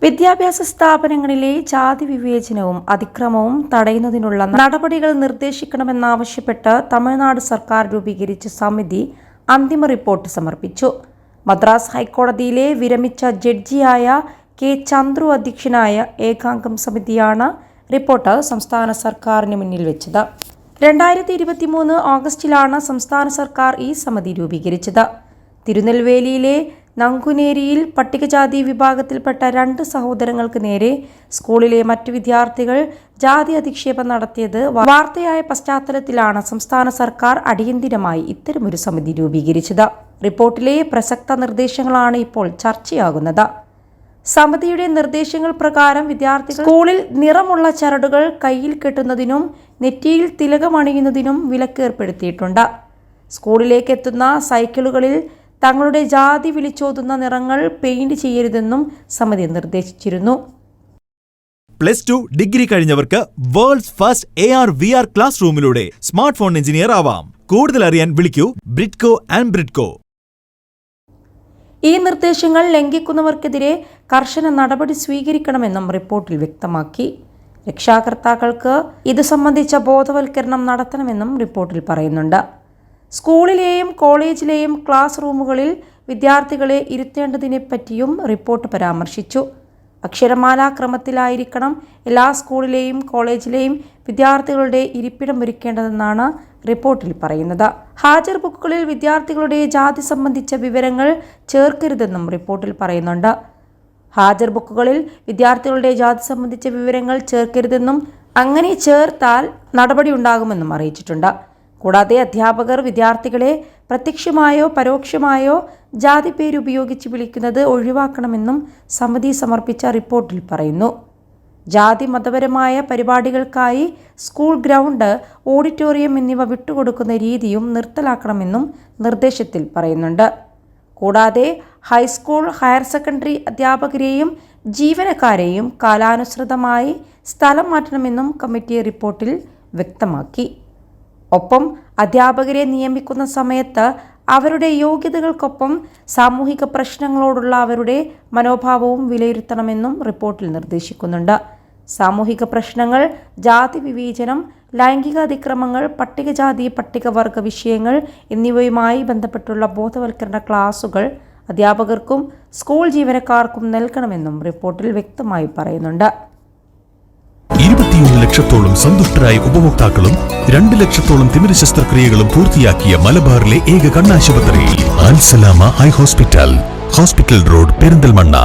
വിദ്യാഭ്യാസ സ്ഥാപനങ്ങളിലെ ജാതി വിവേചനവും അതിക്രമവും തടയുന്നതിനുള്ള നടപടികൾ നിർദ്ദേശിക്കണമെന്നാവശ്യപ്പെട്ട് തമിഴ്നാട് സർക്കാർ രൂപീകരിച്ച സമിതി അന്തിമ റിപ്പോർട്ട് സമർപ്പിച്ചു. മദ്രാസ് ഹൈക്കോടതിയിലെ വിരമിച്ച ജഡ്ജിയായ കെ ചന്ദ്രു അധ്യക്ഷനായ ഏകാംഗം സമിതിയാണ് റിപ്പോർട്ട് സംസ്ഥാന സർക്കാരിന് മുന്നിൽ വെച്ചത്. 2023 ഓഗസ്റ്റിലാണ് സംസ്ഥാന സർക്കാർ ഈ സമിതി രൂപീകരിച്ചത്. തിരുനെൽവേലിയിലെ നങ്കുനേരിയിൽ പട്ടികജാതി വിഭാഗത്തിൽപ്പെട്ട 2 സഹോദരങ്ങൾക്ക് നേരെ സ്കൂളിലെ മറ്റു വിദ്യാർത്ഥികൾ ജാതി അധിക്ഷേപം നടത്തിയത് വാർത്തയായ പശ്ചാത്തലത്തിലാണ് സംസ്ഥാന സർക്കാർ അടിയന്തിരമായി ഇത്തരമൊരു സമിതി രൂപീകരിച്ചത്. റിപ്പോർട്ടിലെ പ്രസക്ത നിർദ്ദേശങ്ങളാണ് ഇപ്പോൾ ചർച്ചയാകുന്നത്. സമിതിയുടെ നിർദ്ദേശങ്ങൾ പ്രകാരം വിദ്യാർത്ഥികൾ സ്കൂളിൽ നിറമുള്ള ചരടുകൾ കയ്യിൽ കെട്ടുന്നതിനും നെറ്റിയിൽ തിലകമണിയുന്നതിനും വിലക്ക് ഏർപ്പെടുത്തിയിട്ടുണ്ട്. സ്കൂളിലേക്ക് എത്തുന്ന സൈക്കിളുകളിൽ തങ്ങളുടെ ജാതി വിളിച്ചോതുന്ന നിറങ്ങൾ പെയിന്റ് ചെയ്യരുതെന്നും സമിതി നിർദ്ദേശിച്ചിരുന്നു. +2 ഡിഗ്രി കഴിഞ്ഞവർക്ക് വേൾഡ്സ് ഫസ്റ്റ് AR/VR ക്ലാസ് റൂമിലൂടെ സ്മാർട്ട് ഫോൺ എഞ്ചിനീയർ ആവാം. കൂടുതൽ അറിയാൻ വിളിക്കൂ ബ്രിഡ്കോ ആൻഡ് ബ്രിഡ്കോ. ഈ നിർദ്ദേശങ്ങൾ ലംഘിക്കുന്നവർക്കെതിരെ കർശന നടപടി സ്വീകരിക്കണമെന്നും റിപ്പോർട്ടിൽ വ്യക്തമാക്കി. രക്ഷാകർത്താക്കൾക്ക് ഇത് സംബന്ധിച്ച ബോധവൽക്കരണം നടത്തണമെന്നും റിപ്പോർട്ടിൽ പറയുന്നുണ്ട്. സ്കൂളിലെയും കോളേജിലെയും ക്ലാസ് റൂമുകളിൽ വിദ്യാർത്ഥികളെ ഇരുത്തേണ്ടതിനെപ്പറ്റിയും റിപ്പോർട്ട് പരാമർശിച്ചു. അക്ഷരമാലാക്രമത്തിലായിരിക്കണം എല്ലാ സ്കൂളിലെയും കോളേജിലെയും വിദ്യാർത്ഥികളുടെ ഇരിപ്പിടം ഒരുക്കേണ്ടതെന്നാണ് റിപ്പോർട്ടിൽ പറയുന്നത്. ഹാജർ ബുക്കുകളിൽ വിദ്യാർത്ഥികളുടെ ജാതി സംബന്ധിച്ച വിവരങ്ങൾ ചേർക്കരുതെന്നും റിപ്പോർട്ടിൽ പറയുന്നുണ്ട്. ഹാജർ ബുക്കുകളിൽ വിദ്യാർത്ഥികളുടെ ജാതി സംബന്ധിച്ച വിവരങ്ങൾ ചേർക്കരുതെന്നും അങ്ങനെ ചേർത്താൽ നടപടിയുണ്ടാകുമെന്നും അറിയിച്ചിട്ടുണ്ട്. കൂടാതെ അധ്യാപകർ വിദ്യാർത്ഥികളെ പ്രത്യക്ഷമായോ പരോക്ഷമായോ ജാതി പേരുപയോഗിച്ച് വിളിക്കുന്നത് ഒഴിവാക്കണമെന്നും സമിതി സമർപ്പിച്ച റിപ്പോർട്ടിൽ പറയുന്നു. ജാതി മതപരമായ പരിപാടികൾക്കായി സ്കൂൾ ഗ്രൗണ്ട്, ഓഡിറ്റോറിയം എന്നിവ വിട്ടുകൊടുക്കുന്ന രീതിയും നിർത്തലാക്കണമെന്നും നിർദ്ദേശത്തിൽ പറയുന്നുണ്ട്. കൂടാതെ ഹൈസ്കൂൾ, ഹയർ സെക്കൻഡറി അധ്യാപകരെയും ജീവനക്കാരെയും കാലാനുസൃതമായി സ്ഥലം മാറ്റണമെന്നും കമ്മിറ്റി റിപ്പോർട്ടിൽ വ്യക്തമാക്കി. ഒപ്പം അധ്യാപകരെ നിയമിക്കുന്ന സമയത്ത് അവരുടെ യോഗ്യതകൾക്കൊപ്പം സാമൂഹിക പ്രശ്നങ്ങളോടുള്ള അവരുടെ മനോഭാവവും വിലയിരുത്തണമെന്നും റിപ്പോർട്ടിൽ നിർദ്ദേശിക്കുന്നുണ്ട്. സാമൂഹിക പ്രശ്നങ്ങൾ, ജാതി വിവേചനം, ലൈംഗിക അതിക്രമങ്ങൾ, പട്ടികജാതി പട്ടികവർഗ വിഷയങ്ങൾ എന്നിവയുമായി ബന്ധപ്പെട്ടുള്ള ബോധവൽക്കരണ ക്ലാസുകൾ അധ്യാപകർക്കും സ്കൂൾ ജീവനക്കാർക്കും നൽകണമെന്നും റിപ്പോർട്ടിൽ വ്യക്തമായി പറയുന്നുണ്ട്. 21 ലക്ഷത്തോളം സന്തുഷ്ടരായ ഉപഭോക്താക്കളും 2 ലക്ഷത്തോളം തിമിര ശസ്ത്രക്രിയകളും പൂർത്തിയാക്കിയ മലബാറിലെ ഏക കണ്ണാശുപത്രി അൽ സലാമ ഹൈ ഹോസ്പിറ്റൽ റോഡ്, പെരിന്തൽമണ്ണ.